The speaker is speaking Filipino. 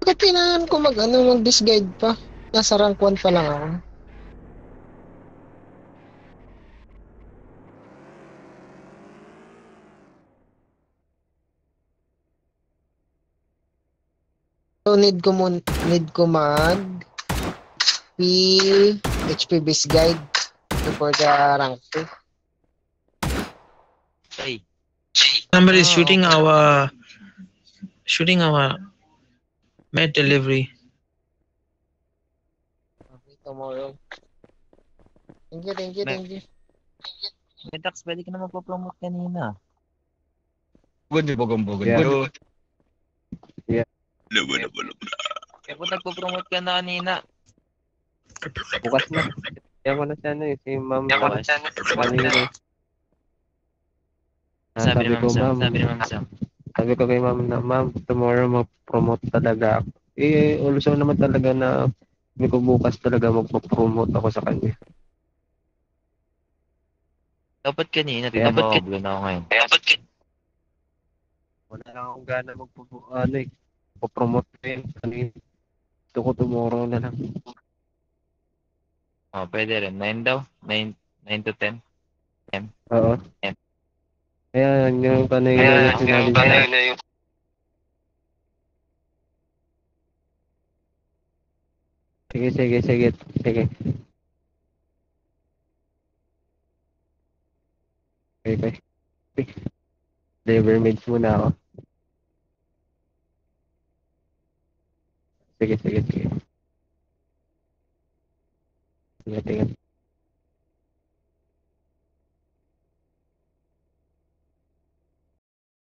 Bakit kailangan ko mag-disguide pa? Nasa rank 1 pa lang ako. So, need ko mag HP Beast Guide before the rank 2. Ay. Somebody is shooting our med delivery. Okay, tomorrow. Thank you. Medax, pwede ka naman po-promote kanina. Bogong-bogong. Yeah. Kaya po nagpo-promote ka na kanina. Bukas na. Kaya ko na siya si Ma'am. Kanina. Sabi ni Sabi ko, Ma'am Ma'am. Sam. Sabi ni Ma'am Sam. Sabi ko kay Ma'am na, Ma'am, tomorrow mag-promote talaga ako. Also naman talaga na sabi ko bukas talaga magpo-promote ako sa kanya. Dapat kanina, tignan mo ako na ako ngayon. Wala lang akong gana magpo-promote ngayon. Kanina. Gusto ko tomorrow na lang. Oh, pwede rin. 9 daw? 9 to 10? Oo. Kaya yung kanina yung sinabi niya. Sige. Okay. Deliver maids muna ako. Sige. Sige.